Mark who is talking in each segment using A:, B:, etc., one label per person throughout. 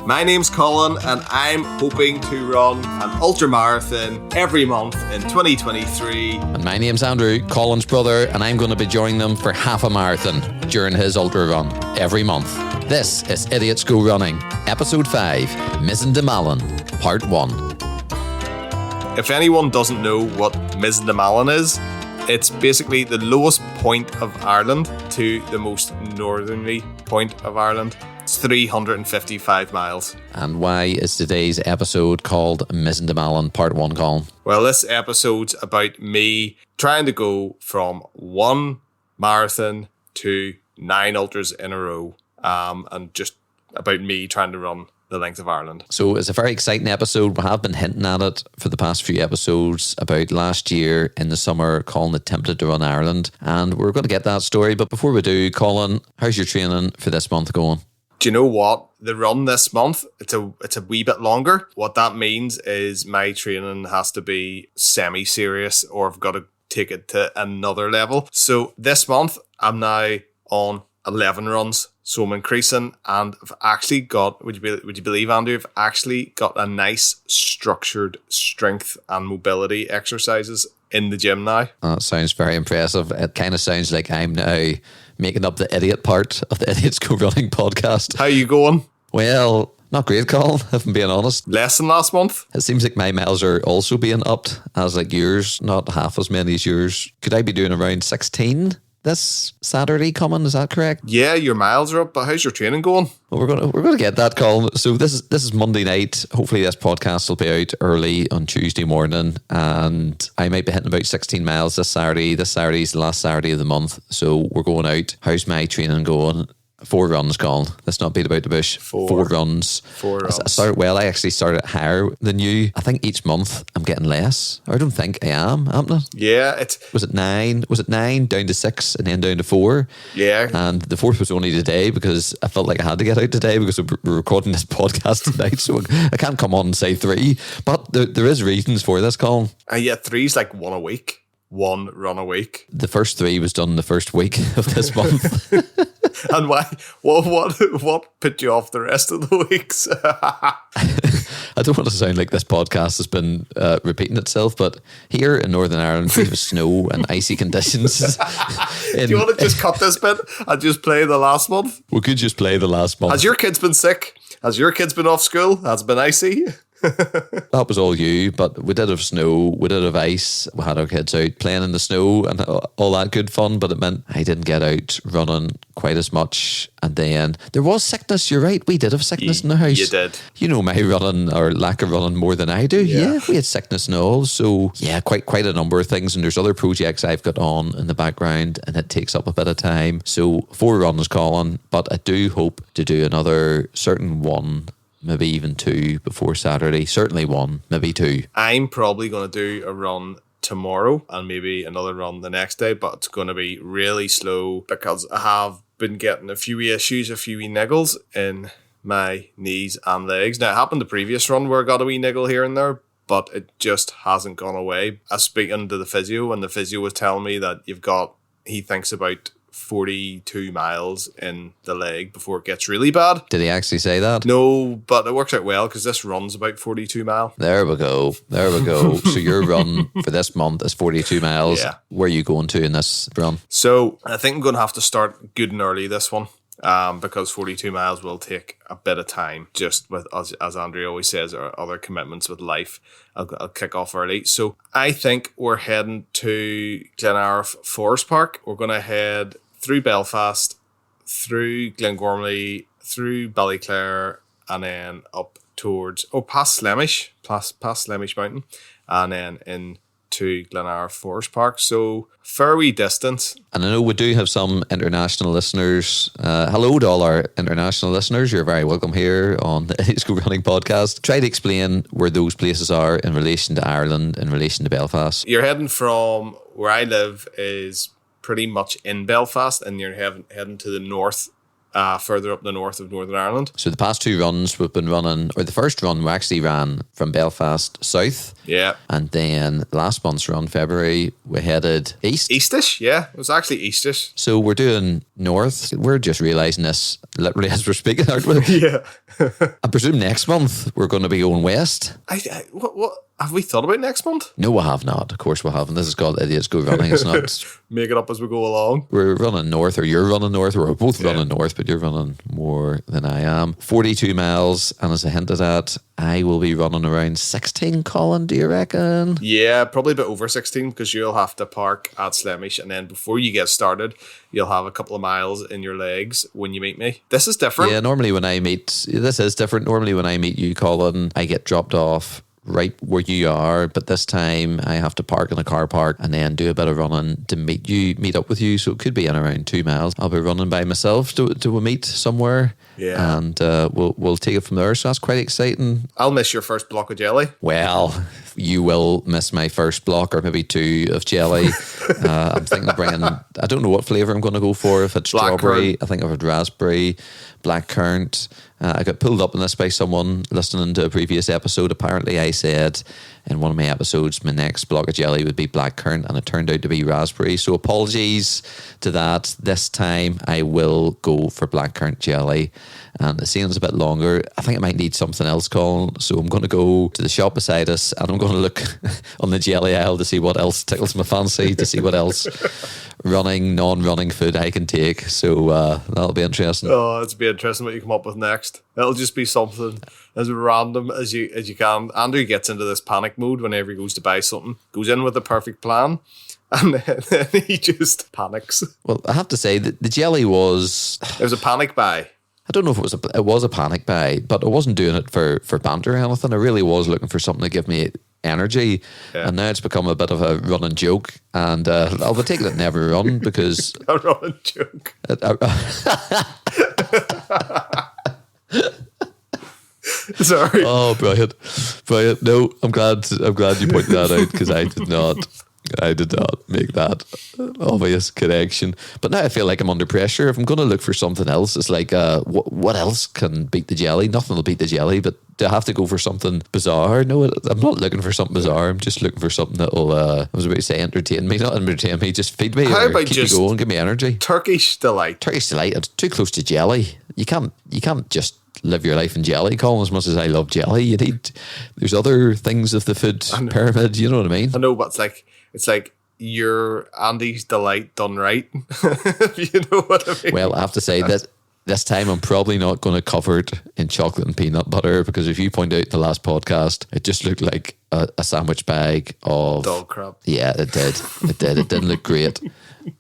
A: My name's Colin and I'm hoping to run an ultramarathon every month in 2023.
B: And my name's Andrew, Colin's brother, and I'm going to be joining them for half a marathon during his ultra run every month. This is Idiots Go Running, Episode 5, Mizen de Malin, Part 1.
A: If anyone doesn't know what Mizen de Malin is, it's basically the lowest point of Ireland to the most northerly point of Ireland. It's 355 miles.
B: And why is today's episode called Mizen de Malin Part 1, Colin?
A: Well, this episode's about me trying to go from one marathon to 9 ultras in a row, and just about me trying to run the length of Ireland.
B: So it's a very exciting episode. We have been hinting at it for the past few episodes about last year in the summer. Colin attempted to run Ireland, and we're going to get that story. But before we do, Colin, how's your training for this month going?
A: Do you know what? The run this month, it's a wee bit longer. What that means is my training has to be semi-serious, or I've got to take it to another level. So this month, I'm now on 11 runs. So I'm increasing, and I've actually got, would you believe, Andrew, I've actually got a nice structured strength and mobility exercises in the gym now.
B: That sounds very impressive. It kind of sounds like I'm now making up the idiot part of the Idiots Go Running podcast.
A: How you going?
B: Well, not great, Colin, if I'm being honest.
A: Less than last month?
B: It seems like my miles are also being upped as like yours, not half as many as yours. Could I be doing around 16 this Saturday coming? Is that correct?
A: Yeah, your miles are up, but how's your training going?
B: Well, we're gonna get that, Colin. So this is Monday night. Hopefully this podcast will be out early on Tuesday morning, and I might be hitting about 16 miles this Saturday. This Saturday's the last Saturday of the month, so we're going out. How's my training going? 4 runs, Colin. Let's not beat about the bush. 4 runs.
A: 4 runs.
B: I actually started higher than you. I think each month I'm getting less. I don't think I am I?
A: Yeah.
B: Was it 9? Was it 9 down to 6 and then down to 4?
A: Yeah.
B: And the 4th was only today because I felt like I had to get out today because we're recording this podcast tonight. So I can't come on and say 3. But there is reasons for this, Colin.
A: Yeah, 3's like 1 a week. 1 run a week.
B: The first 3 was done the first week of this month.
A: And why? What put you off the rest of the weeks?
B: I don't want to sound like this podcast has been repeating itself, but here in Northern Ireland, we have snow and icy conditions.
A: Do you want to just cut this bit and just play the last month?
B: We could just play the last month.
A: Has your kids been sick? Has your kids been off school? Has it been icy?
B: That was all you, but we did have snow, we did have ice, we had our kids out playing in the snow and all that good fun, but it meant I didn't get out running quite as much. And then there was sickness, you're right, we did have sickness in the house.
A: You did.
B: You know my running or lack of running more than I do. Yeah, we had sickness and all, so yeah, quite a number of things, and there's other projects I've got on in the background and it takes up a bit of time. So 4 runs, Colin, but I do hope to do another certain 1, maybe even 2 before Saturday. Certainly 1, maybe 2.
A: I'm probably going to do a run tomorrow and maybe another run the next day, but it's going to be really slow because I have been getting a few issues, a few wee niggles in my knees and legs. Now, it happened the previous run where I got a wee niggle here and there, but it just hasn't gone away. I was speaking to the physio, and the physio was telling me that he thinks about 42 miles in the leg before it gets really bad.
B: Did he actually say that?
A: No, but it works out well because this run's about 42 mile.
B: There we go. So your run for this month is 42 miles.
A: Yeah. Where
B: are you going to in this run?
A: So I think I'm going to have to start good and early this one. Because 42 miles will take a bit of time, just with, as Andrew always says, our other commitments with life. I'll kick off early. So I think we're heading to Glenariff Forest Park. We're going to head through Belfast, through Glengormley, through Ballyclare, and then up towards, past Slemish Mountain, and then into Glenariff Forest Park. So fair wee distance.
B: And I know we do have some international listeners. Hello to all our international listeners. You're very welcome here on the Idiots Go Running podcast. Try to explain where those places are in relation to Ireland, in relation to Belfast.
A: You're heading from where I live is pretty much in Belfast, and you're heading to the north further up the north of Northern Ireland.
B: So the past 2 runs we've been running, or the first run we actually ran from Belfast south.
A: Yeah.
B: And then last month's run, February, we headed east.
A: Eastish, yeah. It was actually eastish.
B: So we're doing north. We're just realising this literally as we're speaking, aren't we?
A: Yeah.
B: I presume next month we're going to be going west.
A: What have we thought about next month?
B: No, we have not. Of course we haven't. This is called Idiots Go Running. It's not.
A: Make it up as we go along.
B: We're running north, or you're running north. We're both running north, but you're running more than I am. 42 miles, and as I hinted at, I will be running around 16, Colin, do you reckon?
A: Yeah, probably a bit over 16 because you'll have to park at Slemish, and then before you get started, you'll have a couple of miles in your legs when you meet me. This is different.
B: Yeah, normally when I meet, this is different. Normally when I meet you, Colin, I get dropped off right where you are, but this time I have to park in a car park and then do a bit of running to meet up with you. So it could be in around 2 miles. I'll be running by myself. Do we meet somewhere?
A: Yeah.
B: And we'll take it from there. So that's quite exciting.
A: I'll miss your first block of jelly.
B: Well, you will miss my first block, or maybe 2 of jelly. I'm thinking of bringing, I don't know what flavour I'm going to go for. If it's strawberry, I think I've had raspberry, blackcurrant. I got pulled up on this by someone listening to a previous episode. Apparently I said in one of my episodes my next block of jelly would be blackcurrant, and it turned out to be raspberry. So apologies to that. This time I will go for blackcurrant jelly. And the season's a bit longer. I think I might need something else, Colin. So I'm going to go to the shop beside us and I'm going to look on the jelly aisle to see what else tickles my fancy, to see what else non-running food I can take. So that'll be interesting.
A: Oh, it'll be interesting what you come up with next. It'll just be something as random as you can. Andrew gets into this panic mode whenever he goes to buy something. Goes in with a perfect plan. And then he just panics.
B: Well, I have to say that the jelly was...
A: It was a panic buy.
B: I don't know if it was a panic buy, but I wasn't doing it for banter or anything. I really was looking for something to give me energy. Yeah. And now it's become a bit of a running joke. And I'll be taking it in every run because...
A: A running joke. Sorry.
B: Oh, brilliant. Brilliant. No, I'm glad you pointed that out because I did not make that obvious connection. But now I feel like I'm under pressure. If I'm going to look for something else, it's like, what else can beat the jelly? Nothing will beat the jelly, but do I have to go for something bizarre? No, I'm not looking for something bizarre. I'm just looking for something that will, I was about to say entertain me, not entertain me, just feed me.
A: How
B: or
A: about
B: keep
A: just
B: me going, give me energy.
A: Turkish Delight.
B: Turkish Delight, it's too close to jelly. You can't just live your life in jelly, Colin, as much as I love jelly. There's other things of the food pyramid, you know what I mean?
A: I know, but it's like your Andy's Delight done right. You know what I mean?
B: Well, I have to say that this time I'm probably not going to cover it in chocolate and peanut butter, because if you point out the last podcast, it just looked like a sandwich bag of
A: dog crap.
B: Yeah, it did. It didn't look great.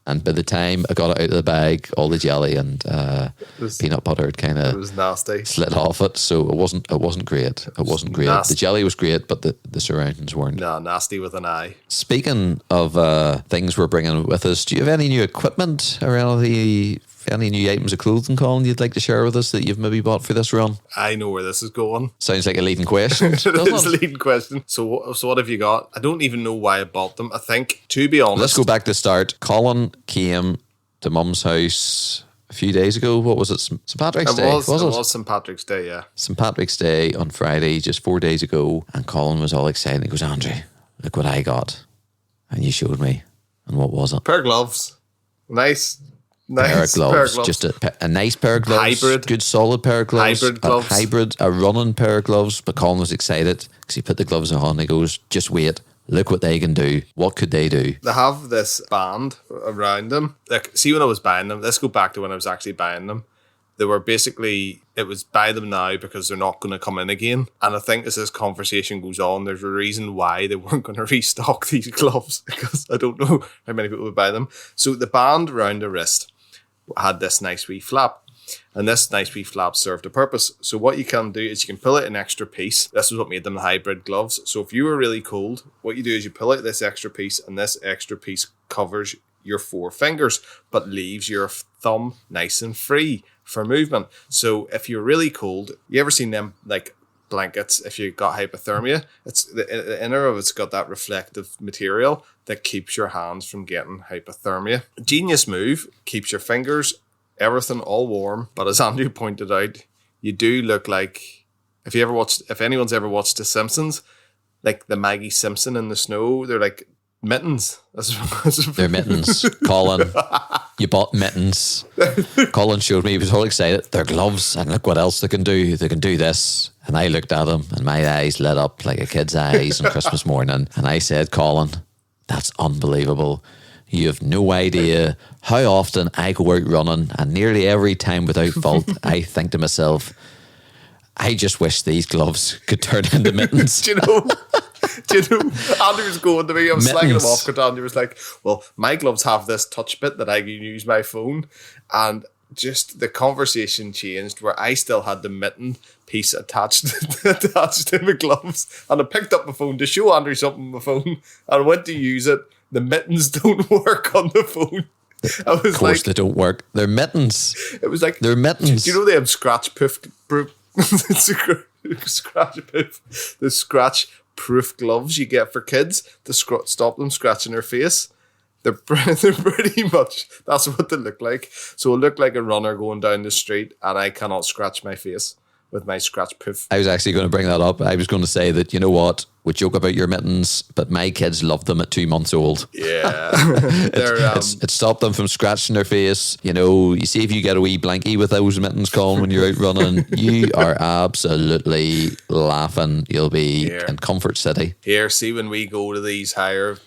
B: And by the time I got it out of the bag, all the jelly and peanut butter had kind of
A: nasty
B: slid off it. So it wasn't great. It wasn't great.
A: Nasty.
B: The jelly was great, but the surroundings weren't.
A: Nah, nasty with an eye.
B: Speaking of things we're bringing with us, do you have any new equipment or any new items of clothing, Colin, you'd like to share with us that you've maybe bought for this run?
A: I know where this is going.
B: Sounds like a leading question.
A: It's a leading question. So what have you got? I don't even know why I bought them. I think, to be honest...
B: Let's go back to the start. Colin came to Mum's house a few days ago. What was it? St. Patrick's Day?
A: It was St. Patrick's Day, yeah.
B: St. Patrick's Day on Friday, just 4 days ago. And Colin was all excited. He goes, Andrew, look what I got. And you showed me. And what was it?
A: Pair of gloves. Nice
B: pair of gloves. Just a nice pair of gloves.
A: Hybrid.
B: Good solid pair of gloves.
A: Hybrid gloves.
B: A running pair of gloves. But Colin was excited because he put the gloves on. He goes, just wait. Look what they can do. What could they do?
A: They have this band around them. Like, see, when I was buying them, let's go back to when I was actually buying them. They were basically, it was buy them now because they're not going to come in again. And I think as this conversation goes on, there's a reason why they weren't going to restock these gloves, because I don't know how many people would buy them. So the band around the wrist had this nice wee flap. And this nice wee flap served a purpose. So what you can do is you can pull out an extra piece. This is what made them the hybrid gloves. So if you were really cold, what you do is you pull out this extra piece, and this extra piece covers your 4 fingers, but leaves your thumb nice and free for movement. So if you're really cold, you ever seen them like blankets, if you got hypothermia, it's the inner of it's got that reflective material that keeps your hands from getting hypothermia. Genius move, keeps your fingers everything all warm. But as Andrew pointed out, you do look like, if anyone's ever watched The Simpsons, like the Maggie Simpson in the snow, they're like mittens.
B: They're mittens. Colin, you bought mittens. Colin showed me, he was all excited. They're gloves, and look what else they can do. They can do this. And I looked at him, and my eyes lit up like a kid's eyes on Christmas morning. And I said, Colin, that's unbelievable. You have no idea how often I go out running, and nearly every time without fault, I think to myself, I just wish these gloves could turn into mittens.
A: Do you know, Andrew was going to me, I was slagging him off because Andrew was like, well, my gloves have this touch bit that I can use my phone. And just the conversation changed where I still had the mitten piece attached to my gloves. And I picked up my phone to show Andrew something on my phone, and I went to use it. The mittens don't work on the phone.
B: Of course they don't work. They're mittens.
A: It was like,
B: they're mittens.
A: Do you know they have scratch-proof the scratch-proof gloves you get for kids to stop them scratching their face? They're pretty much, that's what they look like. So it looked like a runner going down the street, and I cannot scratch my face with my scratch-proof.
B: I was actually going to bring that up. I was going to say that, you know what, we joke about your mittens, but my kids loved them at 2 months old.
A: Yeah.
B: It stopped them from scratching their face. You know, you see if you get a wee blankie with those mittens, Colin, when you're out running, you are absolutely laughing. You'll be in Comfort City.
A: Here, see when we go to these higher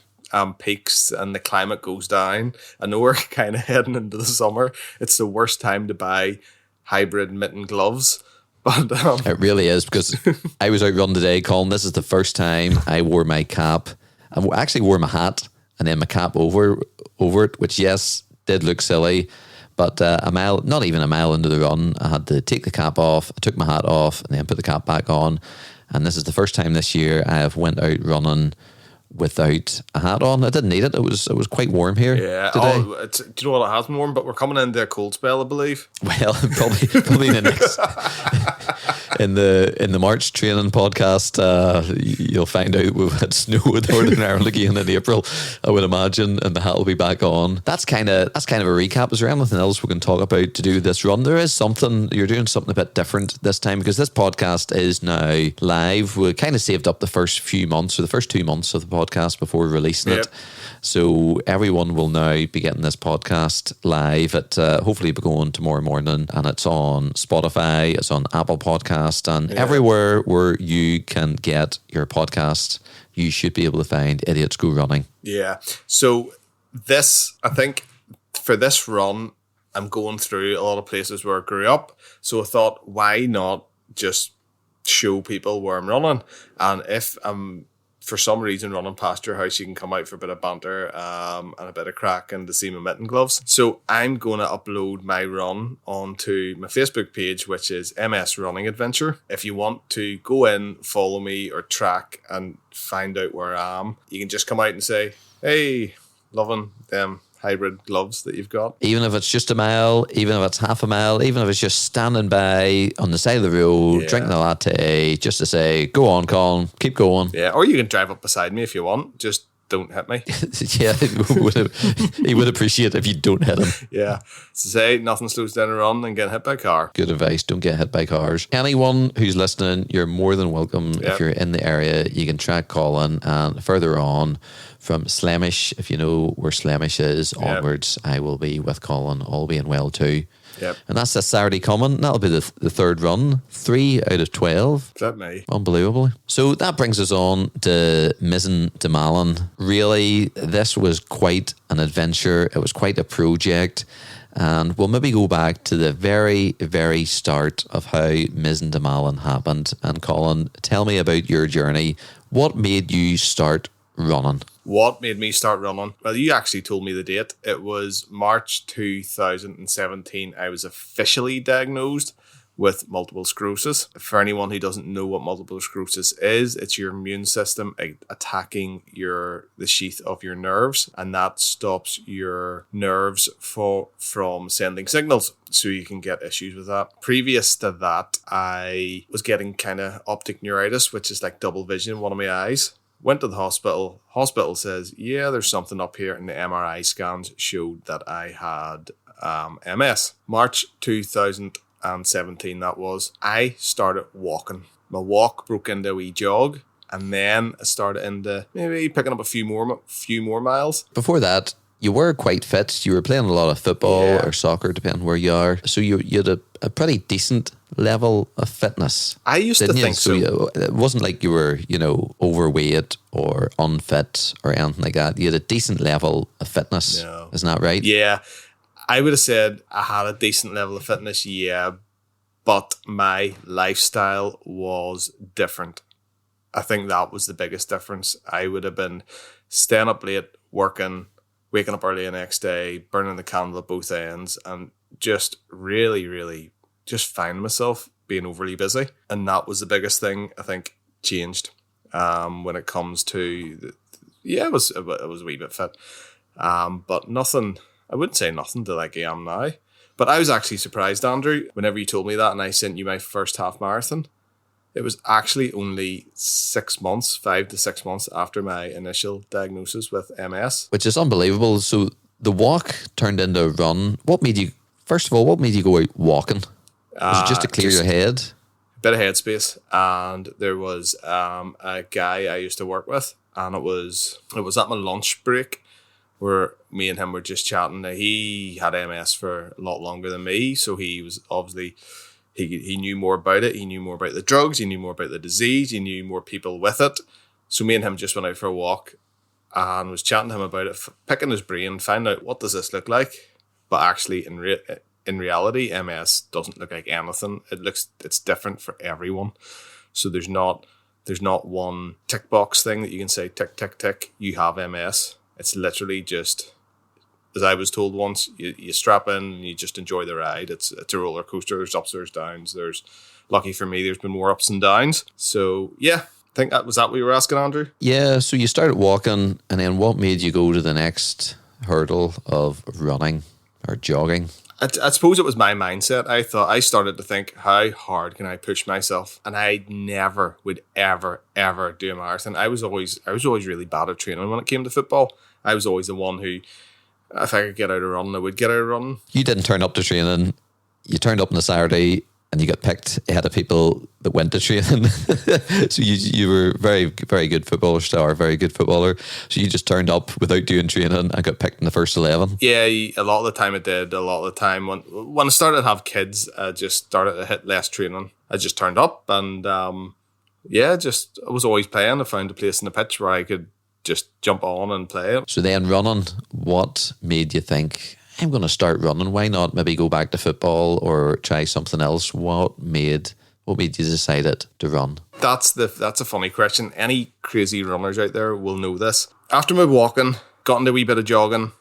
A: peaks and the climate goes down, I know we're kind of heading into the summer. It's the worst time to buy hybrid mitten gloves. But,
B: it really is, because I was out running today, Colin. This is the first time I wore my cap. I actually wore my hat and then my cap over it, which, yes, did look silly. But not even a mile into the run, I had to take the cap off. I took my hat off and then put the cap back on. And this is the first time this year I have went out running without a hat on. I didn't need it. It was quite warm here today.
A: Do you know what? It has been warm, but we're coming into a cold spell, I believe.
B: Well, probably the next in the March training podcast, you'll find out we've had snow with Northern Ireland again in April, I would imagine, and the hat will be back on. That's kind of a recap. Is there anything else we can talk about to do this run? There is something. You're doing something a bit different this time, because this podcast is now live. We kind of saved up the first few months, or the first 2 months of the podcast before releasing it. So everyone will now be getting this podcast live at hopefully be going tomorrow morning, and it's on Spotify, it's on Apple Podcast, and everywhere where you can get your podcast, you should be able to find Idiots Go Running. Yeah.
A: So I think for this run, I'm going through a lot of places where I grew up. So I thought, why not just show people where I'm running? And if I'm for some reason running past your house, you can come out for a bit of banter and a bit of crack and to see my mitten gloves. So I'm going to upload my run onto my Facebook page, which is MS Running Adventure. If you want to go in, follow me, or track and find out where I am, you can just come out and say, hey, loving them hybrid gloves that you've got.
B: Even if it's just a mile, even if it's half a mile, even if it's just standing by on the side of the road, drinking a latte, just to say, go on, Colin, keep going.
A: Yeah, or you can drive up beside me if you want. Just don't hit me.
B: Yeah, he would appreciate if you don't hit him.
A: Yeah. To say nothing slows down a run than getting hit by a car.
B: Good advice. Don't get hit by cars. Anyone who's listening, you're more than welcome. If you're in the area, you can track Colin, and further on from Slemish, if you know where Slemish is, onwards, I will be with Colin, all being well too.
A: Yep.
B: And that's this Saturday coming. That'll be the third run. 3 out of 12.
A: Is that me?
B: Unbelievably. So that brings us on to Mizen to Malin. Really, this was quite an adventure. It was quite a project. And we'll maybe go back to the very, very start of how Mizen to Malin happened. And Colin, tell me about your journey. What made you start running?
A: What made me start running? Well, you actually told me the date. It was March 2017. I was officially diagnosed with multiple sclerosis. For anyone who doesn't know what multiple sclerosis is, it's your immune system attacking the sheath of your nerves, and that stops your nerves from sending signals, so you can get issues with that. Previous to that, I was getting kind of optic neuritis, which is like double vision in one of my eyes. Went to the hospital. Hospital says, yeah, there's something up here. And the MRI scans showed that I had MS. March 2017, that was. I started walking. My walk broke into a wee jog, and then I started into maybe picking up a few more miles.
B: Before that, you were quite fit. You were playing a lot of football or soccer, depending where you are. So you had a pretty decent level of fitness.
A: I used to think so.
B: It wasn't like you were, overweight or unfit or anything like that. You had a decent level of fitness. No. Isn't that right?
A: Yeah. I would have said I had a decent level of fitness, yeah, but my lifestyle was different. I think that was the biggest difference. I would have been staying up late, working, waking up early the next day, burning the candle at both ends, and just really, really just finding myself being overly busy. And that was the biggest thing I think changed when it comes to, it was a wee bit fit, but nothing, I wouldn't say nothing to like I am now. But I was actually surprised, Andrew, whenever you told me that and I sent you my first half marathon. It was actually only 5 to 6 months after my initial diagnosis with MS.
B: Which is unbelievable. So the walk turned into a run. What made you go out walking? Was it just to clear your head?
A: A bit of headspace. And there was a guy I used to work with, and it was at my lunch break where me and him were just chatting. Now, he had MS for a lot longer than me, so he was obviously... He knew more about it. He knew more about the drugs. He knew more about the disease. He knew more people with it. So me and him just went out for a walk and was chatting to him about it, picking his brain, find out what does this look like. But actually, in reality, MS doesn't look like anything. It's different for everyone. So there's not one tick box thing that you can say tick tick tick. You have MS. It's literally just, as I was told once, you strap in and you just enjoy the ride. It's a roller coaster. There's ups, there's downs. Lucky for me, there's been more ups and downs. So yeah, I think that was what you were asking, Andrew.
B: Yeah. So you started walking, and then what made you go to the next hurdle of running or jogging?
A: I suppose it was my mindset. I started to think, how hard can I push myself? And I never would ever do a marathon. I was always really bad at training when it came to football. I was always the one who, if I could get out of running, I would get out of running.
B: You didn't turn up to training. You turned up on a Saturday and you got picked ahead of people that went to training. So you were very, very good footballer, very good footballer. So you just turned up without doing training and got picked in the first 11.
A: Yeah, a lot of the time I did. A lot of the time when I started to have kids, I just started to hit less training. I just turned up and I was always playing. I found a place in the pitch where I could just jump on and play. So
B: then running, what made you think, I'm going to start running? Why not maybe go back to football or try something else? What made you decide to run?
A: That's a funny question. Any crazy runners out there will know this. After my walking, got into a wee bit of jogging.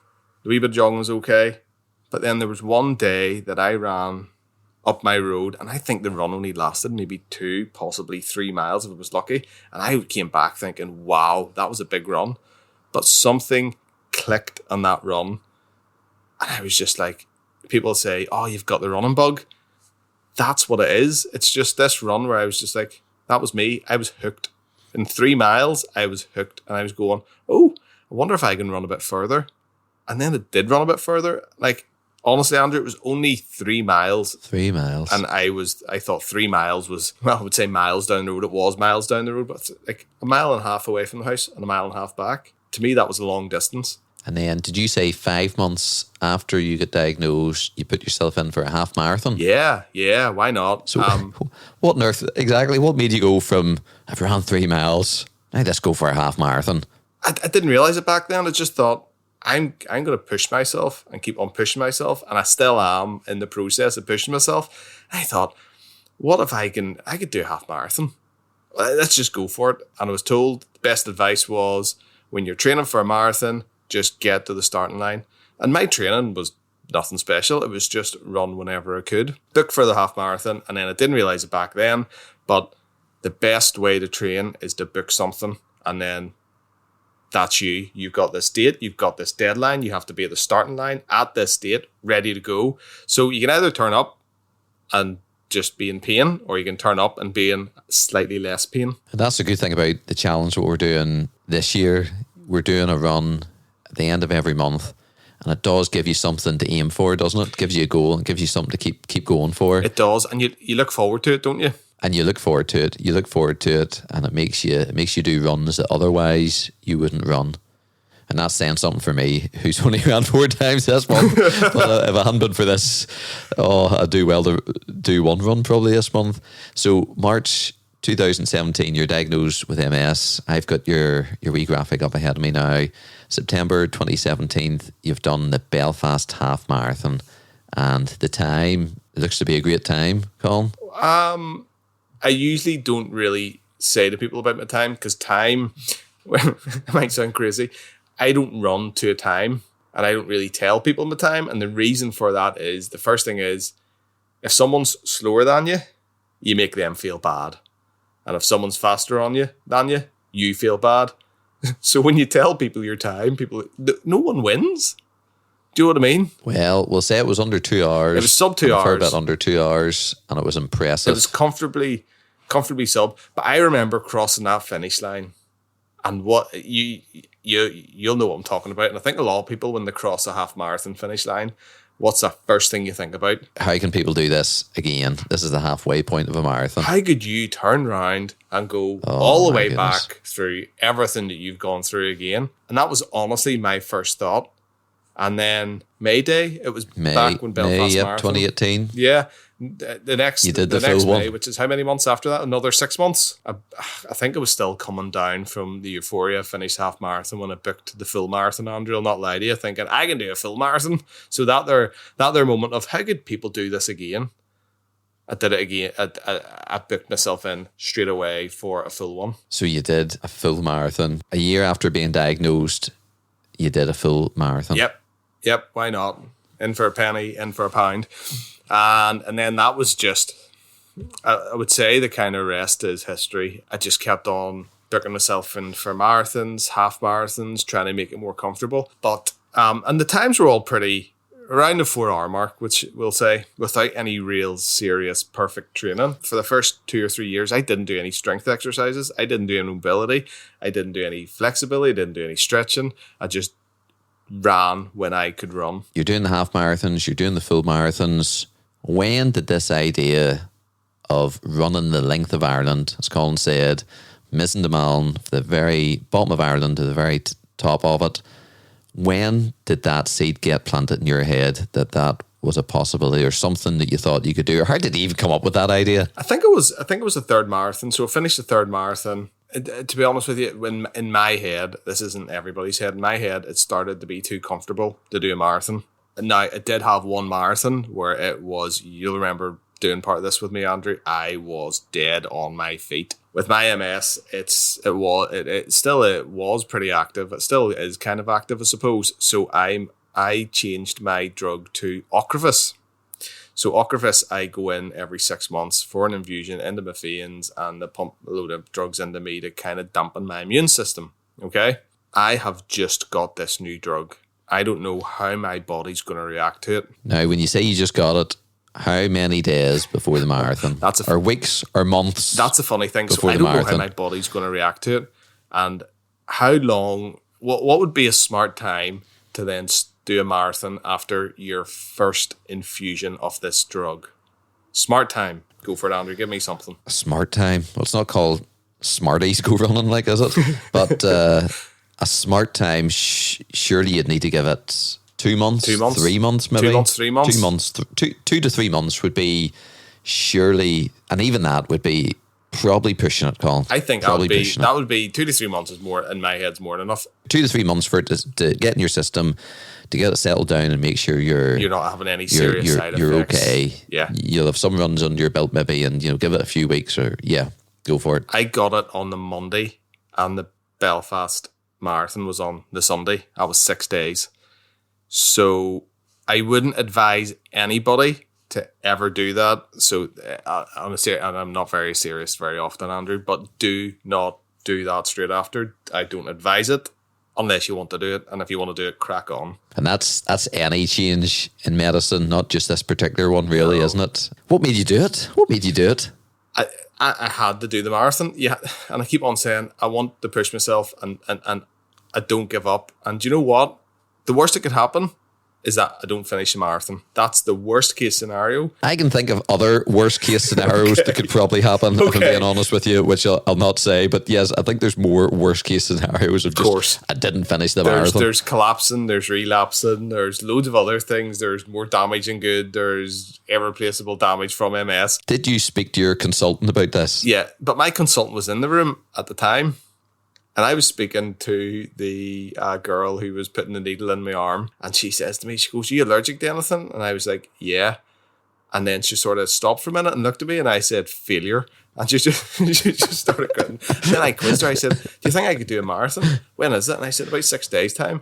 A: The wee bit of jogging was okay. But then there was one day that I ran up my road, and I think the run only lasted maybe 2, possibly 3 miles if I was lucky. And I came back thinking, wow, that was a big run. But something clicked on that run. And I was just like, people say, oh, you've got the running bug. That's what it is. It's just this run where I was just like, that was me. I was hooked. In 3 miles, I was hooked. And I was going, oh, I wonder if I can run a bit further. And then it did run a bit further. Like, honestly, Andrew, it was only 3 miles.
B: 3 miles.
A: And I thought 3 miles was, well, I would say miles down the road. It was miles down the road, but it's like a mile and a half away from the house and a mile and a half back. To me, that was a long distance.
B: And then, did you say 5 months after you got diagnosed, you put yourself in for a half marathon?
A: Yeah, why not?
B: So, what on earth, exactly, what made you go from, I've run 3 miles, now let's go for a half marathon?
A: I didn't realise it back then. I just thought, I'm going to push myself and keep on pushing myself. And I still am in the process of pushing myself. And I thought, what if I could do a half marathon? Let's just go for it. And I was told the best advice was, when you're training for a marathon, just get to the starting line. And my training was nothing special. It was just run whenever I could. Book for the half marathon. And then I didn't realise it back then. But the best way to train is to book something. And then that's you. You've got this date. You've got this deadline. You have to be at the starting line at this date, ready to go. So you can either turn up and just be in pain, or you can turn up and be in slightly less pain. And
B: that's the good thing about the challenge, what we're doing this year. We're doing a run at the end of every month, And it does give you something to aim for, doesn't it? It gives you a goal and gives you something to keep going for.
A: It does, and you look forward to it, don't you?
B: And you look forward to it. You look forward to it, and it makes you do runs that otherwise you wouldn't run. And that's saying something for me, who's only ran 4 times this month. But if I hadn't been for this, I'd do well to do one run probably this month. So March 2017, you're diagnosed with MS. I've got your wee graphic up ahead of me now. September 2017, you've done the Belfast Half Marathon, and the time, it looks to be a great time, Colin.
A: I usually don't really say to people about my time, because time, it might sound crazy, I don't run to a time, and I don't really tell people my time. And the reason for that is, the first thing is, if someone's slower than you make them feel bad. And if someone's faster than you feel bad. So when you tell people your time, no one wins. Do you know what I mean?
B: Well, we'll say it was under 2 hours.
A: It was sub 2 hours.
B: A fair bit under 2 hours, and it was impressive.
A: It was comfortably sub. But I remember crossing that finish line, and what you'll know what I'm talking about. And I think a lot of people, when they cross a half marathon finish line, what's the first thing you think about?
B: How can people do this again? This is the halfway point of a marathon.
A: How could you turn around and go all the way back through everything that you've gone through again? And that was honestly my first thought. And then May Day, it was back when Belfast Marathon.
B: 2018.
A: Yeah. The next May, which is how many months after that? Another 6 months. I think I was still coming down from the euphoria finished half marathon when I booked the full marathon, Andrew. I'll not lie to you, thinking I can do a full marathon. So that their moment of how could people do this again? I did it again. I booked myself in straight away for a full one.
B: So you did a full marathon. A year after being diagnosed, you did a full marathon.
A: Yep, why not? In for a penny, in for a pound. And then that was just, I would say the kind of rest is history. I just kept on booking myself in for marathons, half marathons, trying to make it more comfortable. But, and the times were all pretty around the 4 hour mark, which we'll say, without any real serious perfect training. For the first 2 or 3 years, I didn't do any strength exercises. I didn't do any mobility. I didn't do any flexibility. I didn't do any stretching. I just ran when I could run.
B: You're doing the half marathons, you're doing the full marathons. When did this idea of running the length of Ireland, as Colin said, Mizen to Malin, the very bottom of Ireland to the very top of it, when did that seed get planted in your head that was a possibility or something that you thought you could do? Or how did you even come up with that idea?
A: I think it was the third marathon. So I finished the third marathon. To be honest with you, when in my head, this isn't everybody's head, in my head, it started to be too comfortable to do a marathon. And now, it did have one marathon where it was, you'll remember doing part of this with me, Andrew, I was dead on my feet. With my MS, it was pretty active. It still is kind of active, I suppose. So I changed my drug to Ocrevus. So Ocrevus, I go in every 6 months for an infusion into my veins, and they pump a load of drugs into me to kind of dampen my immune system. Okay? I have just got this new drug. I don't know how my body's going to react to it.
B: Now, when you say you just got it, how many days before the marathon? Or weeks or months?
A: That's a funny thing. So I don't know how my body's going to react to it. And how long, what would be a smart time to then do a marathon after your first infusion of this drug? Smart time. Go for it, Andrew. Give me something.
B: A smart time? Well, it's not called Smarties go running, like, is it? But a smart time, surely you'd need to give it 2 months, 3 months, maybe.
A: 2 months, 3 months.
B: 2 months, 2 to 3 months would be surely, and even that would be probably pushing it, Colin.
A: I think that would be 2 to 3 months is more, in my head's more than enough.
B: 2 to 3 months for it to get in your system, to get it settled down and make sure you're
A: not having any serious side effects.
B: You're okay.
A: Yeah.
B: You'll have some runs under your belt maybe, and give it a few weeks, or go for it.
A: I got it on the Monday, and the Belfast Marathon was on the Sunday. I was 6 days. So I wouldn't advise anybody to ever do that. So honestly, and I'm not very serious very often, Andrew, but do not do that straight after. I don't advise it unless you want to do it. And if you want to do it, crack on.
B: And that's any change in medicine, not just this particular one, really, isn't it? What made you do it?
A: I had to do the marathon. Yeah. And I keep on saying, I want to push myself and I don't give up. And do you know what? The worst that could happen is that I don't finish a marathon. That's the worst case scenario.
B: I can think of other worst case scenarios that could probably happen, if I'm being honest with you, which I'll not say. But yes, I think there's more worst case scenarios of just, I didn't finish the marathon.
A: There's collapsing, there's relapsing, there's loads of other things. There's more damage than good. There's irreplaceable damage from MS.
B: Did you speak to your consultant about this?
A: Yeah, but my consultant was in the room at the time. And I was speaking to the girl who was putting the needle in my arm. And she says to me, she goes, "Are you allergic to anything?" And I was like, "Yeah." And then she sort of stopped for a minute and looked at me and I said, "Failure." And she just started gritting. Then I quizzed her. I said, "Do you think I could do a marathon? When is it?" And I said, "About 6 days' time."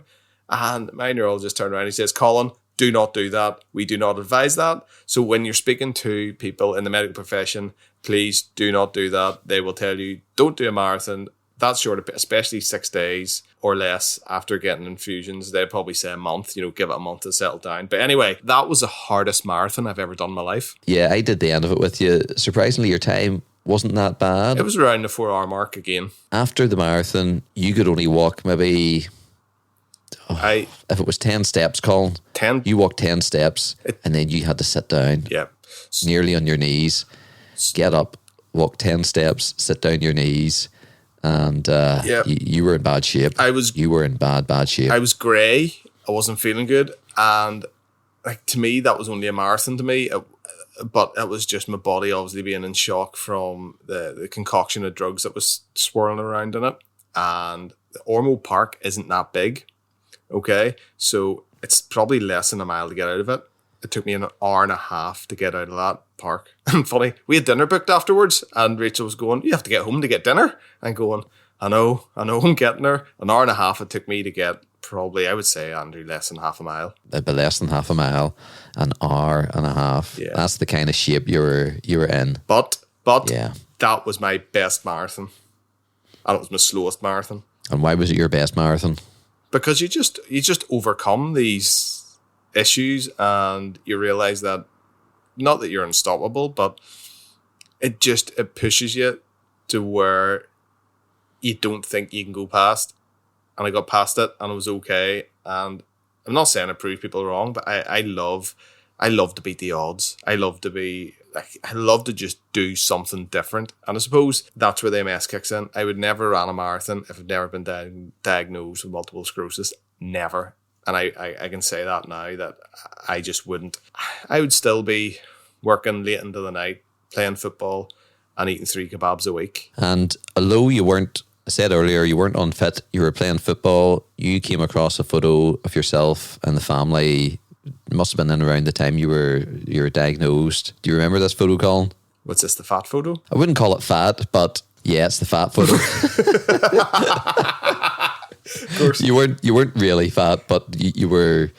A: And my neurologist turned around and he says, "Colin, do not do that. We do not advise that. So when you're speaking to people in the medical profession, please do not do that. They will tell you, don't do a marathon. That's short, especially 6 days or less after getting infusions. They'd probably say a month, give it a month to settle down." But anyway, that was the hardest marathon I've ever done in my life.
B: Yeah, I did the end of it with you. Surprisingly, your time wasn't that bad.
A: It was around the 4 hour mark again.
B: After the marathon, you could only walk maybe... if it was 10 steps, Colin,
A: 10.
B: You walked 10 steps and then you had to sit down.
A: Yeah.
B: Nearly on your knees, get up, walk 10 steps, sit down your knees. And you were in bad shape. You were in bad shape.
A: I was grey. I wasn't feeling good. And to me, that was only a marathon to me. But it was just my body obviously being in shock from the concoction of drugs that was swirling around in it. And the Ormo Park isn't that big. Okay. So it's probably less than a mile to get out of it. It took me an hour and a half to get out of that park. And funny, we had dinner booked afterwards and Rachel was going, "You have to get home to get dinner." And going, I know, I'm getting there. An hour and a half it took me to get probably, I would say, Andrew, less than half a mile.
B: It'd be less than half a mile, an hour and a half.
A: Yeah.
B: That's the kind of shape you were in.
A: But
B: yeah,
A: that was my best marathon. And it was my slowest marathon.
B: And why was it your best marathon? Because
A: you just overcome these issues and you realize that not that you're unstoppable, but it pushes you to where you don't think you can go past. And I got past it and it was okay. And I'm not saying I prove people wrong, but I love to beat the odds. I love to just do something different. And I suppose that's where the MS kicks in. I would never run a marathon if I'd never been diagnosed with multiple sclerosis. Never. And I can say that now that I just wouldn't. I would still be working late into the night, playing football and eating 3 kebabs a week.
B: And although you weren't, I said earlier, you weren't unfit, you were playing football, you came across a photo of yourself and the family. It must have been in around the time you were diagnosed. Do you remember this photo, Colin?
A: What's this, the fat photo?
B: I wouldn't call it fat, but yeah, it's the fat photo. Of course. You weren't really fat, but you were.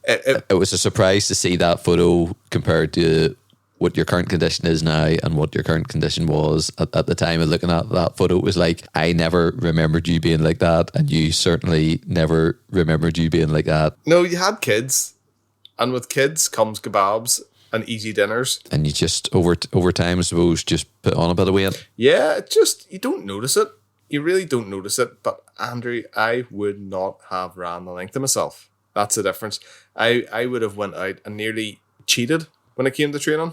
B: It was a surprise to see that photo compared to what your current condition is now and what your current condition was at the time of looking at that photo. It was like, I never remembered you being like that, and you certainly never remembered you being like that.
A: No, you had kids, and with kids comes kebabs and easy dinners.
B: And you just, over time, I suppose, just put on a bit of weight.
A: Yeah, you don't notice it. You really don't notice it. But Andrew, I would not have ran the length of myself. That's the difference. I would have went out and nearly cheated when it came to training.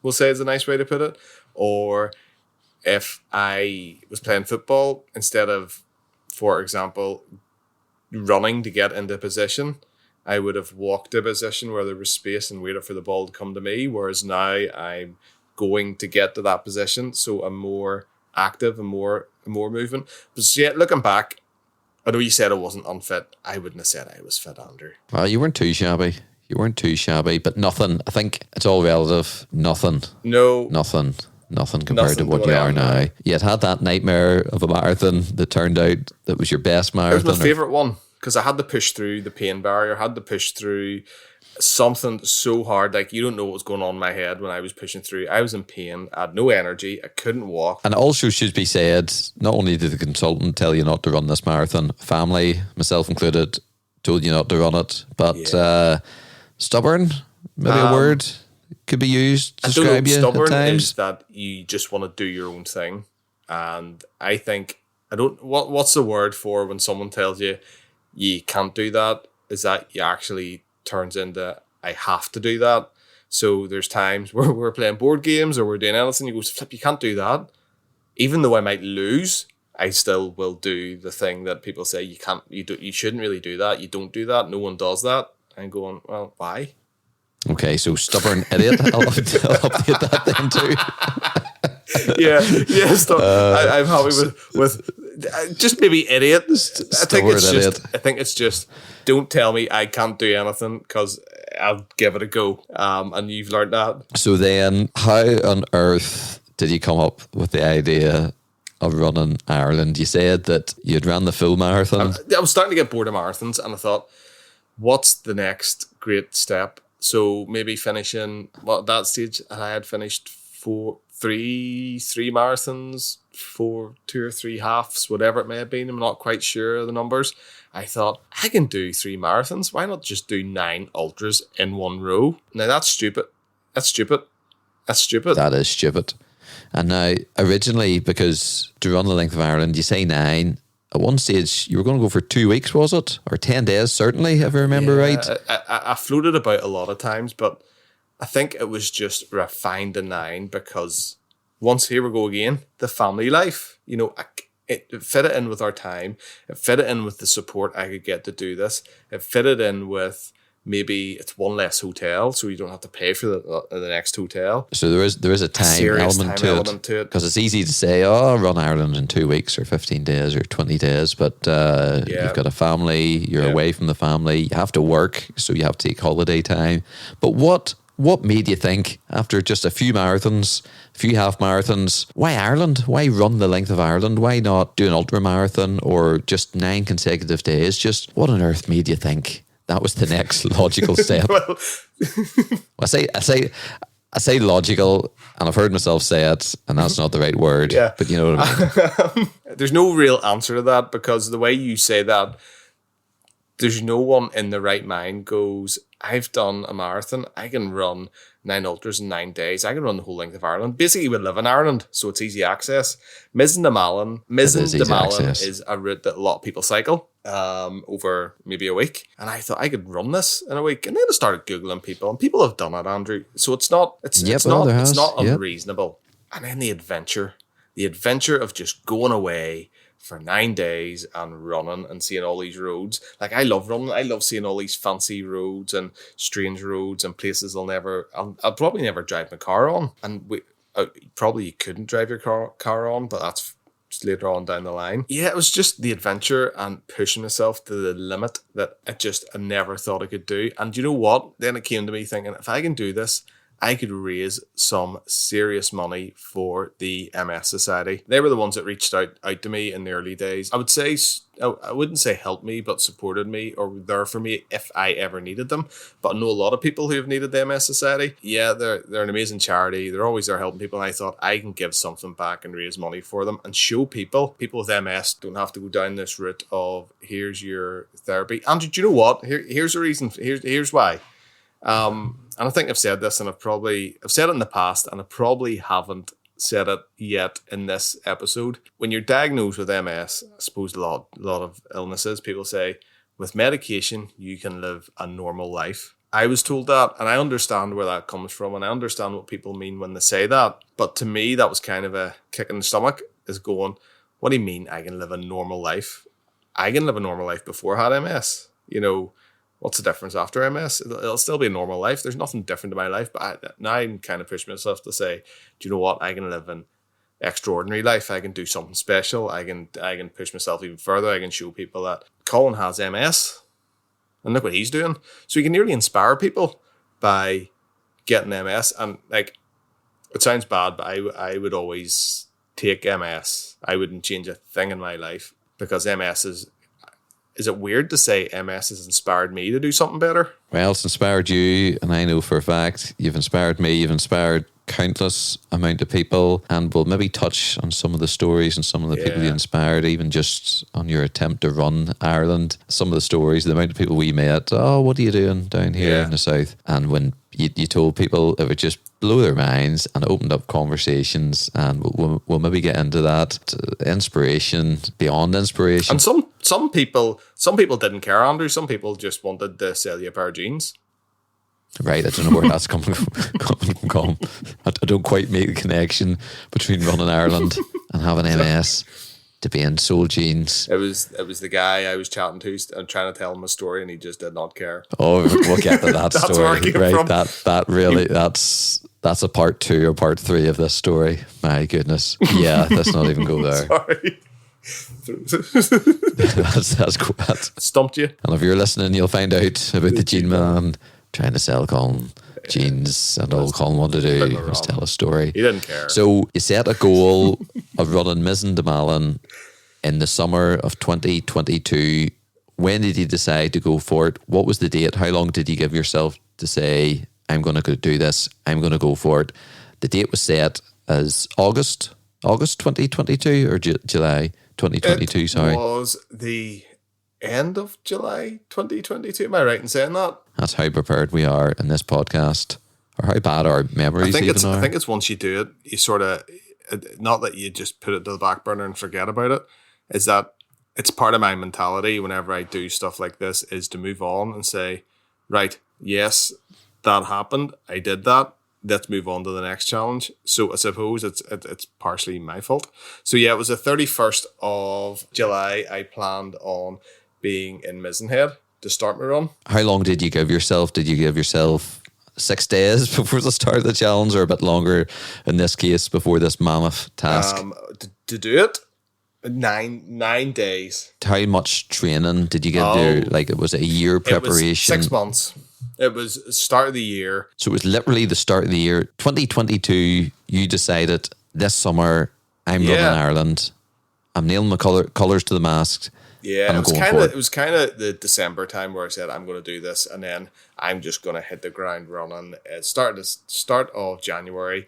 A: We'll say is a nice way to put it. Or if I was playing football, instead of, for example, running to get into position, I would have walked a position where there was space and waited for the ball to come to me. Whereas now I'm going to get to that position. So I'm more active and more moving. But yeah, looking back, I know you said I wasn't unfit. I wouldn't have said I was fit, Andrew.
B: Well, you weren't too shabby. But nothing. I think it's all relative. Nothing.
A: No.
B: Nothing compared to what you are now. You had that nightmare of a marathon that turned out that was your best marathon.
A: It was my favourite one because I had to push through the pain barrier. I had to push through something so hard. Like, you don't know what was going on in my head when I was pushing through. I was in pain. I had no energy. I couldn't walk.
B: And it also should be said, not only did the consultant tell you not to run this marathon, family, myself included, told you not to run it. But stubborn, maybe a word could be used to describe you
A: stubborn
B: at times.
A: Is that you just want to do your own thing. And I think, what's the word for when someone tells you you can't do that? Is that you actually turns into I have to do that. So there's times where we're playing board games or we're doing anything. You go, Flip, you can't do that. Even though I might lose, I still will do the thing that people say you can't, you shouldn't really do that. You don't do that. No one does that. I'm going, well, why?
B: Okay, so stubborn idiot. I'll update that then too.
A: yeah. I'm happy with just maybe idiot. I think it's just don't tell me I can't do anything because I'll give it a go. And you've learned that.
B: So then, how on earth did you come up with the idea of running Ireland? You said that you'd ran the full marathon.
A: I was starting to get bored of marathons, and I thought, what's the next great step? So maybe finishing, well, at that stage, I had finished three marathons, 2 or 3 halves, whatever it may have been. I'm not quite sure of the numbers. I thought, I can do 3 marathons. Why not just do 9 ultras in one row? Now, that's stupid. That is stupid. And now, originally, because to run the length of Ireland, you say 9. At one stage, you were going to go for 2 weeks, was it? Or 10 days, certainly, if I remember right. I floated about a lot of times, but I think it was just refined to 9 because once, here we go again, the family life. You know, it fit it in with our time. It fit it in with the support I could get to do this. It fit it in with maybe it's one less hotel, so you don't have to pay for the next hotel.
B: So there is a time element to it. Because it's easy to say, oh, run Ireland in 2 weeks or 15 days or 20 days, but you've got a family, you're away from the family, you have to work, so you have to take holiday time. But what made you think, after just a few marathons, a few half marathons, why Ireland? Why run the length of Ireland? Why not do an ultra marathon or just 9 consecutive days? Just what on earth made you think that was the next logical step?
A: Well,
B: I say logical, and I've heard myself say it, and that's not the right word.
A: Yeah.
B: But you know what I mean.
A: There's no real answer to that because the way you say that, there's no one in the right mind goes, I've done a marathon, I can run 9 ultras in 9 days, I can run the whole length of Ireland. Basically, we live in Ireland, so it's easy access. Mizen to Malin is a route that a lot of people cycle over maybe a week. And I thought I could run this in a week. And then I started Googling people, and people have done it, Andrew. So it's not unreasonable. And then the adventure of just going away for 9 days and running and seeing all these roads. Like, I love running. I love seeing all these fancy roads and strange roads and places I'll probably never drive my car on. And probably you couldn't drive your car on, but that's just later on down the line. Yeah, it was just the adventure and pushing myself to the limit that I never thought I could do. And you know what? Then it came to me thinking, if I can do this, I could raise some serious money for the MS Society. They were the ones that reached out to me in the early days. I wouldn't say helped me, but supported me or were there for me if I ever needed them. But I know a lot of people who have needed the MS Society. Yeah, they're an amazing charity. They're always there helping people. And I thought I can give something back and raise money for them and show people with MS don't have to go down this route of here's your therapy. And do you know what? Here's the reason. Here's why. And I think I've said this, and I've said it in the past, and I probably haven't said it yet in this episode. When you're diagnosed with MS, I suppose a lot of illnesses, people say, with medication, you can live a normal life. I was told that, and I understand where that comes from, and I understand what people mean when they say that. But to me, that was kind of a kick in the stomach, is going, what do you mean I can live a normal life? I can live a normal life before I had MS. You know, what's the difference after MS? It'll still be a normal life. There's nothing different to my life. But now I'm kind of pushing myself to say, do you know what? I can live an extraordinary life. I can do something special. I can push myself even further. I can show people that Colin has MS. And look what he's doing. So you can nearly inspire people by getting MS. And like, it sounds bad, but I would always take MS. I wouldn't change a thing in my life because MS is it weird to say MS has inspired me to do something better?
B: Well, it's inspired you, and I know for a fact you've inspired me. You've inspired countless amount of people, and we'll maybe touch on some of the stories and some of the people you inspired, even just on your attempt to run Ireland. Some of the stories, the amount of people we met, oh, what are you doing down here in the south? And when you told people it would just blow their minds and opened up conversations, and we'll maybe get into that. Inspiration, beyond inspiration.
A: And some people didn't care, Andrew. Some people just wanted to sell you a pair of jeans.
B: Right, I don't know where that's coming from. I don't quite make the connection between running Ireland and having MS to being sold jeans.
A: It was the guy I was chatting to and trying to tell him a story, and he just did not care.
B: Oh, we'll get to that
A: That's
B: story.
A: where I came
B: Right,
A: from.
B: that really that's a part 2 or part 3 of this story. My goodness, yeah, let's not even go there.
A: Sorry.
B: That's
A: Stumped you.
B: and if you're listening, you'll find out about the Jean Man trying to sell Colin jeans, and all Colin wanted to do was tell a story.
A: He didn't care.
B: So you set a goal of running Mizen to Malin in the summer of 2022. When did you decide to go for it? What was the date? How long did you give yourself to say, I'm going to go do this, I'm going to go for it? The date was set as August 2022 or July 2022, sorry.
A: It was the end of July 2022. Am I right in saying that?
B: That's how prepared we are in this podcast, or how bad our memories
A: I
B: are.
A: think it's once you do it, you sort of, not that you just put it to the back burner and forget about it, is that it's part of my mentality whenever I do stuff like this, is to move on and say, right, yes, that happened, I did that, let's move on to the next challenge. So I suppose it's partially my fault. So yeah, it was the 31st of July. I planned on being in Mizenhead to start my run.
B: How long did you give yourself? Did you give yourself 6 days before the start of the challenge, or a bit longer in this case before this mammoth task?
A: To do it, nine days.
B: How much training did you give to, like, it was a year preparation?
A: It was 6 months. It was start of the year.
B: So it was literally the start of the year. 2022, you decided this summer, I'm running Ireland. I'm nailing my colours to the mast.
A: Yeah, it was kind of the December time where I said I'm going to do this, and then I'm just going to hit the ground running. Start of January,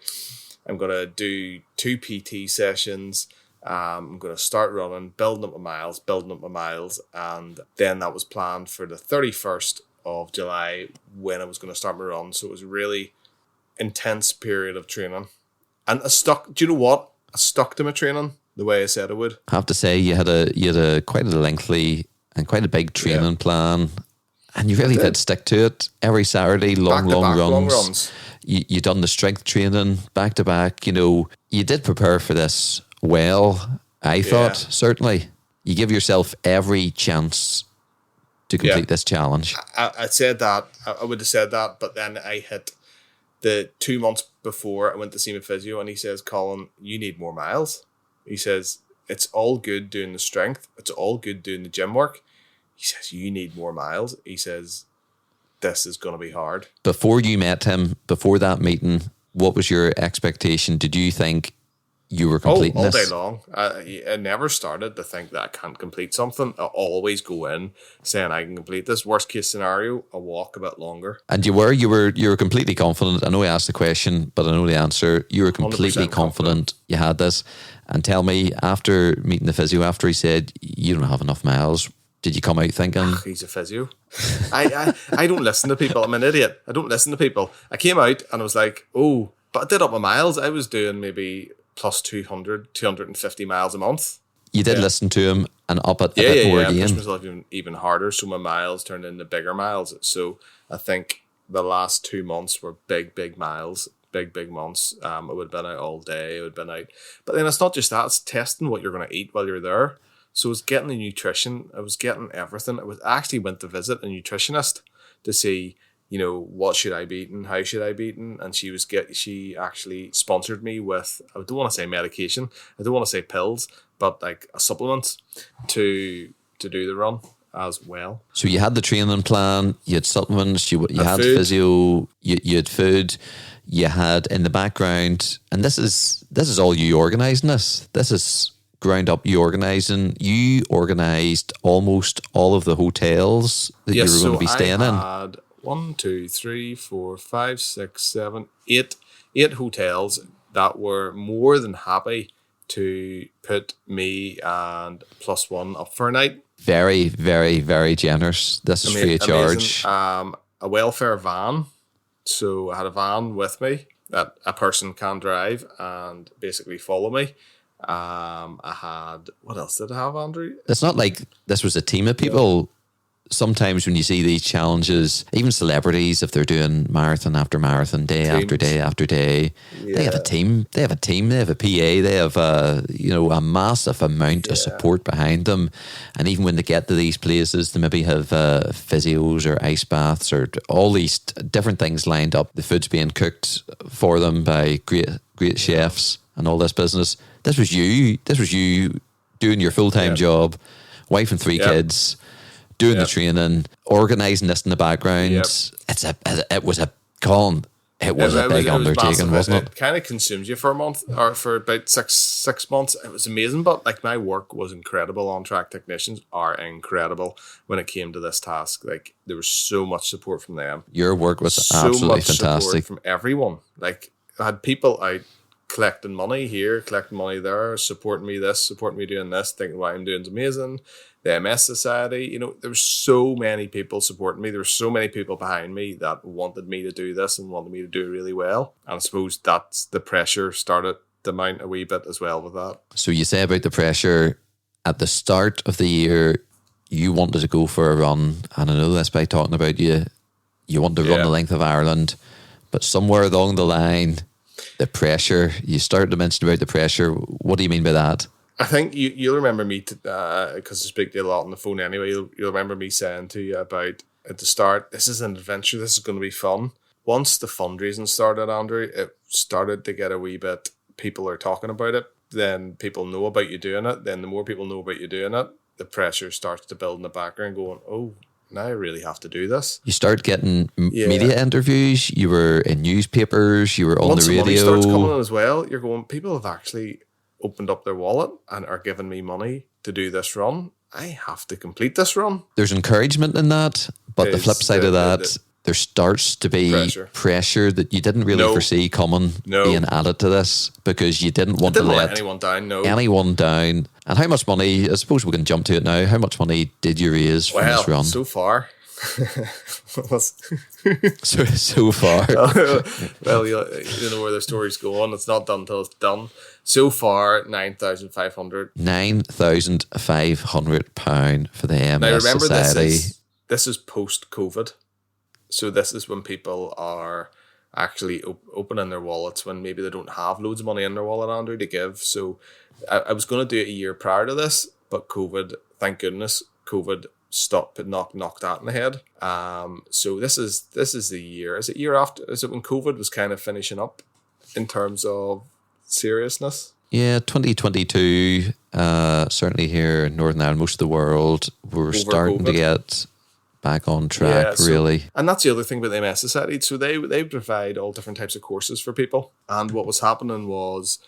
A: I'm going to do 2 PT sessions. I'm going to start running, building up my miles, and then that was planned for the 31st of July when I was going to start my run. So it was a really intense period of training, and I stuck. Do you know what? I stuck to my training the way I said I would.
B: I have to say, you had a quite a lengthy and quite a big training plan, and you really did stick to it every Saturday. Long runs. You done the strength training back to back. You know, you did prepare for this well. I thought certainly you give yourself every chance to complete this challenge.
A: I said that. I would have said that, but then I hit the 2 months before I went to see my physio, and he says, Colin, you need more miles. He says, it's all good doing the strength. It's all good doing the gym work. He says, you need more miles. He says, this is going to be hard.
B: Before you met him, before that meeting, what was your expectation? Did you think you were completing
A: all
B: this?
A: day long. I never started to think that I can't complete something. I always go in saying I can complete this. Worst case scenario, I'll walk a bit longer.
B: And you were completely confident. I know I asked the question, but I know the answer. You were completely confident you had this. And tell me, after meeting the physio, after he said you don't have enough miles, did you come out thinking
A: he's a physio? I don't listen to people. I'm an idiot. I don't listen to people. I came out and I was like, oh, but I did up my miles. I was doing maybe plus 200, 250 miles a month.
B: You did listen to him and up it a bit more again.
A: I pushed myself even harder, so my miles turned into bigger miles. So I think the last 2 months were big miles, big months. I would have been out all day. I would have been out. But then it's not just that, it's testing what you're going to eat while you're there. So I was getting the nutrition. I was getting everything. I actually went to visit a nutritionist to see, you know, what should I be eating? How should I be eating? And she actually sponsored me with, I don't want to say medication, I don't want to say pills, but like a supplement to do the run as well.
B: So you had the training plan, you had supplements, you had
A: food.
B: physio, you had food, you had in the background, and this is all you organising this. This is ground up you organising. You organised almost all of the hotels that you were going to be staying in.
A: I had 1, 2, 3, 4, 5, 6, 7, 8 hotels that were more than happy to put me and plus one up for a night.
B: Very, very, very generous. This is free of charge.
A: A welfare van So I had a van with me that a person can drive and basically follow me. I had, what else did I have, Andrew?
B: It's not like this was a team of people. Sometimes when you see these challenges, even celebrities, if they're doing marathon after marathon, day after day after day, they have a team. They have a team. They have a PA. They have a massive amount of support behind them. And even when they get to these places, they maybe have physios or ice baths or all these different things lined up. The food's being cooked for them by great chefs and all this business. This was you. This was you doing your full-time job, wife and 3 kids. Doing the training, organising this in the background. It was a big undertaking, wasn't it?
A: It kind of consumes you for a month or for about six months. It was amazing, but like my work was incredible. On-track technicians are incredible when it came to this task. Like there was so much support from them.
B: Your work was absolutely fantastic.
A: Support from everyone. Like I had people out collecting money here, collecting money there, supporting me doing this, thinking what I'm doing is amazing. The MS Society, there were so many people supporting me. There were so many people behind me that wanted me to do this and wanted me to do it really well. And I suppose that's the pressure started to mount a wee bit as well with that.
B: So you say about the pressure at the start of the year, you wanted to go for a run. And I know this by talking about you wanted to run the length of Ireland, but somewhere along the line, the pressure, you started to mention about the pressure. What do you mean by that?
A: I think you'll remember me, because I speak to you a lot on the phone anyway, you'll remember me saying to you about at the start, this is an adventure, this is going to be fun. Once the fundraising started, Andrew, it started to get a wee bit, people are talking about it, then people know about you doing it, then the more people know about you doing it, the pressure starts to build in the background going, oh, now I really have to do this. You
B: start getting media interviews, you were in newspapers, you were on the radio.
A: Once the money starts coming in as well, you're going, people have actually opened up their wallet and are giving me money to do this run. I have to complete this run.
B: There's encouragement in that, but the flip side of that, there starts to be pressure that you didn't really foresee coming being added to this, because you didn't want to let
A: anyone down.
B: And how much money, I suppose we can jump to it now, how much money did you raise from this run?
A: So far.
B: so far.
A: Well, you know where the story's going. It's not done until it's done. So far, £9,500.
B: £9,500 for the MS
A: now, remember,
B: Society.
A: This is post-COVID. So this is when people are actually opening their wallets, when maybe they don't have loads of money in their wallet, Andrew, to give. So I was going to do it a year prior to this, but COVID, thank goodness, COVID stopped, knocked that in the head. So this is the year. Is it year after? Is it when COVID was kind of finishing up in terms of seriousness?
B: Yeah, 2022, certainly here in Northern Ireland, most of the world, we're starting to get back on track, really.
A: And that's the other thing about the MS Society. So they provide all different types of courses for people. And what was happening was,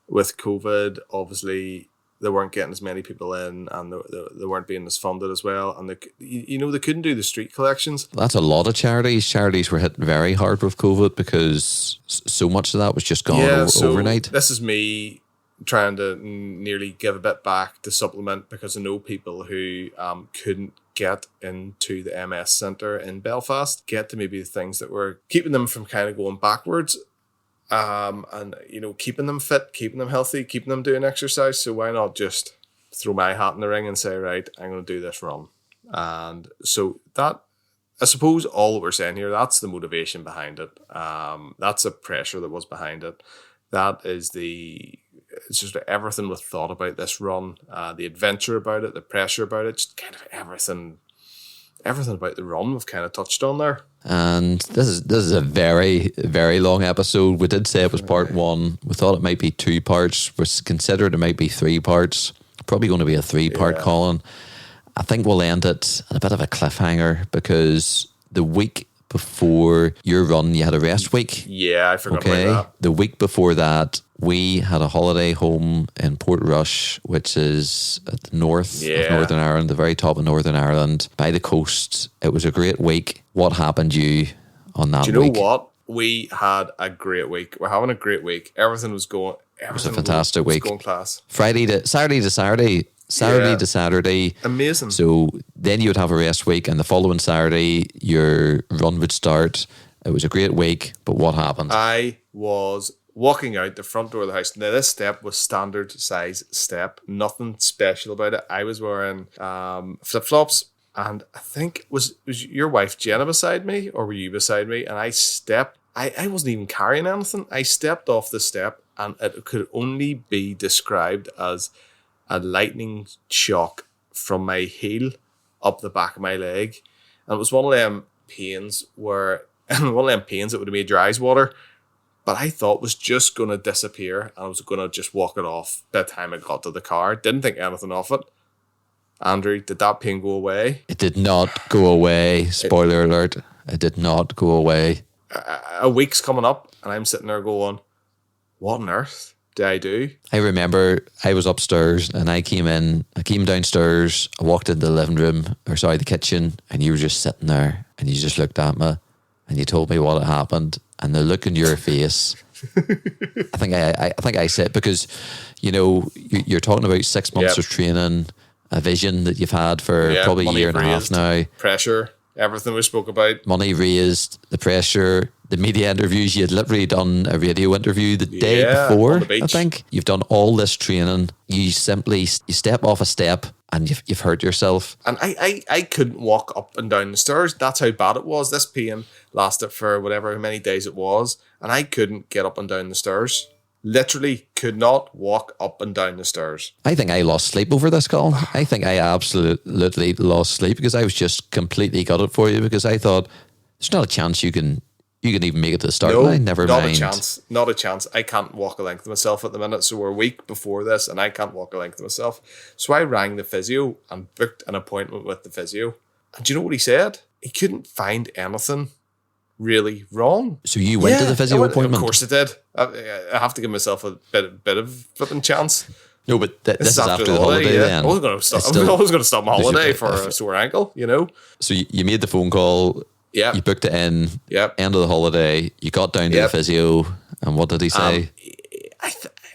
A: with COVID, obviously, they weren't getting as many people in, and they weren't being as funded as well. And they couldn't do the street collections.
B: That's a lot of charities. Charities were hit very hard with COVID because so much of that was just gone overnight.
A: This is me trying to nearly give a bit back to supplement, because I know people who couldn't get into the MS Centre in Belfast, get to maybe the things that were keeping them from kind of going backwards. And keeping them fit, keeping them healthy, keeping them doing exercise. So why not just throw my hat in the ring and say, right, I'm going to do this run. And so that, I suppose, all that we're saying here, that's the motivation behind it. That's the pressure that was behind it. That is it's just everything was thought about this run, the adventure about it, the pressure about it, just kind of everything about the run we've kind of touched on there.
B: And this is a very, very long episode. We did say it was part 1. We thought it might be 2 parts. We considered it might be 3 parts. Probably going to be a 3-part, Colin. I think we'll end it on a bit of a cliffhanger, because the week before your run, you had a rest week.
A: Yeah, I forgot about that.
B: The week before that, we had a holiday home in Portrush, which is at the north of Northern Ireland, the very top of Northern Ireland, by the coast. It was a great week. What happened to you on that week?
A: Do you know what? We had a great week. We're having a great week. Everything was going.
B: It was a fantastic week.
A: Going class.
B: Saturday to Saturday.
A: Amazing.
B: So then you would have a rest week, and the following Saturday your run would start, It was a great week, but what happened?
A: I was walking out the front door of the house. Now, this step was standard size step. Nothing special about it. I was wearing flip-flops. And I think, was your wife Jenna beside me, or were you beside me? And I stepped. I wasn't even carrying anything. I stepped off the step, and it could only be described as a lightning shock from my heel up the back of my leg. And it was one of them pains where, that would have made your eyes water, but I thought was just going to disappear, and I was going to just walk it off by the time I got to the car. Didn't think anything of it. Andrew, did that pain go away?
B: It did not go away. Spoiler alert. It did not go away.
A: A week's coming up, and I'm sitting there going, what on earth did I do?
B: I remember I was upstairs and I came downstairs, I walked into the living room, the kitchen, and you were just sitting there and you just looked at me and you told me what had happened, and the look in your face, I think I said, because, you're talking about 6 months of training, a vision that you've had for probably a year and a half now. Pressure.
A: Everything we spoke about.
B: Money raised, the pressure, the media interviews. You had literally done a radio interview the day before, I think. You've done all this training. You step off a step and you've hurt yourself.
A: And I couldn't walk up and down the stairs. That's how bad it was. This pain lasted for whatever many days it was. And I couldn't get up and down the stairs. Literally could not walk up and down the stairs.
B: I think I lost sleep over this, Colin. I think I absolutely lost sleep because I was just completely gutted for you, because I thought there's not a chance you can even make it to the start line. Never mind.
A: Not a chance. I can't walk a length of myself at the minute. So we're a week before this and I can't walk a length of myself. So I rang the physio and booked an appointment with the physio. And do you know what he said? He couldn't find anything really wrong.
B: So you went to the physio appointment?
A: Of course I did. I have to give myself a bit of flipping chance.
B: No, but this is after the holiday then.
A: I was going to stop my holiday for a sore ankle,
B: So you made the phone call.
A: Yeah.
B: You booked it in. Yeah. End of the holiday. You got down to the physio, and what did he say?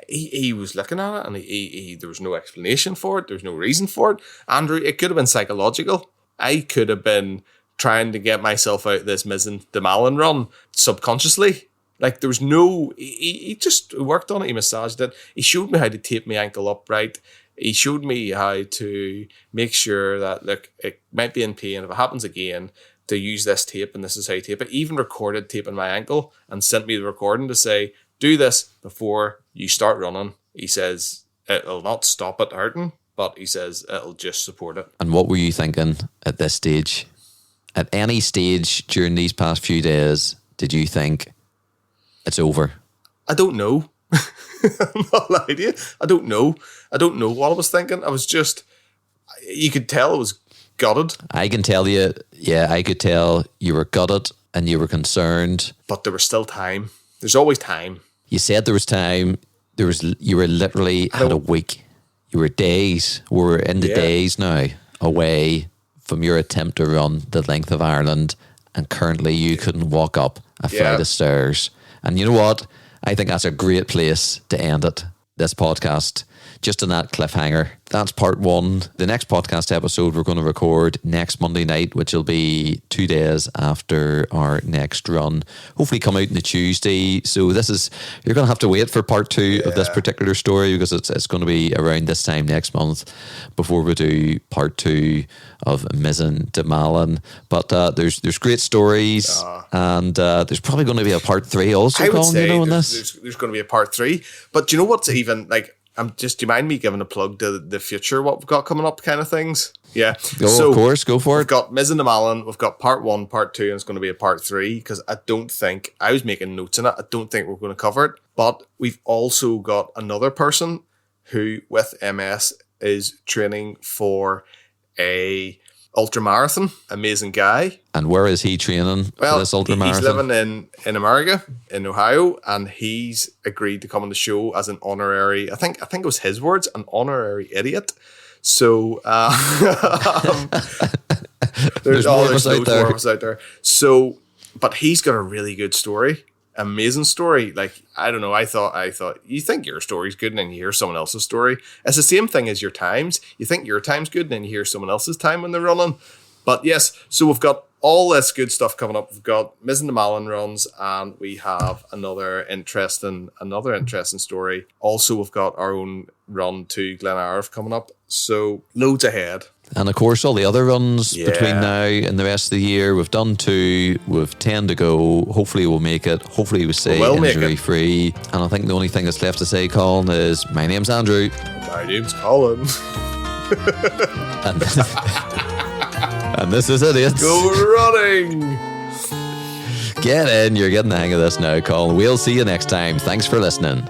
A: He was looking at it, and he there was no explanation for it. There was no reason for it. Andrew, it could have been psychological. I could have been trying to get myself out of this Mizen to Malin run subconsciously. Like, there was no... He just worked on it. He massaged it. He showed me how to tape my ankle up right. He showed me how to make sure that, look, it might be in pain. If it happens again, to use this tape, and this is how you tape it. Even recorded taping my ankle and sent me the recording to say, do this before you start running. He says it'll not stop it hurting, but he says it'll just support it.
B: And what were you thinking at this stage? At any stage during these past few days, did you think it's over?
A: I don't know. I'm not lying to you. I don't know what I was thinking. I was just, you could tell I was gutted.
B: I can tell you, I could tell you were gutted and you were concerned.
A: But there was still time. There's always time.
B: You said there was time. You were literally had a week. You were days. We're in the days now away from your attempt to run the length of Ireland, and currently you couldn't walk up a flight of stairs. And you know what? I think that's a great place to end it, this podcast. Just on that cliffhanger. That's part one. The next podcast episode we're going to record next Monday night, which will be 2 days after our next run. Hopefully come out on the Tuesday. So you're going to have to wait for part two of this particular story, because it's going to be around this time next month before we do part two of Mizen to Malin. But there's great stories, and there's probably going to be a part three also, Colin,
A: there's going to be a part three. But do you know what's even like... do you mind me giving a plug to the future, what we've got coming up kind of things? Yeah.
B: Of course, go for it.
A: We've got Mizen to Malin, we've got part one, part two, and it's going to be a part three, because I was making notes on it, I don't think we're going to cover it. But we've also got another person who, with MS, is training for a ultramarathon. Amazing guy.
B: And where is he training for this ultramarathon?
A: He's living in America, in Ohio, and he's agreed to come on the show as an honorary, I think it was his words, an honorary idiot. So there's more of us out there. So, but he's got a really good story. Amazing story. Like, I don't know, I thought you think your story's good and then you hear someone else's story. It's the same thing as your times. You think your time's good and then you hear someone else's time when they're running. But yes, so we've got all this good stuff coming up. We've got Mizen to Malin runs, and we have another interesting story. Also, we've got our own run to Glenarive coming up. So loads ahead.
B: And of course, all the other runs between now and the rest of the year. We've done 2, we've 10 to go. Hopefully we'll make it. Hopefully we'll stay injury free. And I think the only thing that's left to say, Colin, is my name's Andrew.
A: My name's Colin.
B: And this is it.
A: Go running.
B: Get in. You're getting the hang of this now, Colin. We'll see you next time. Thanks for listening.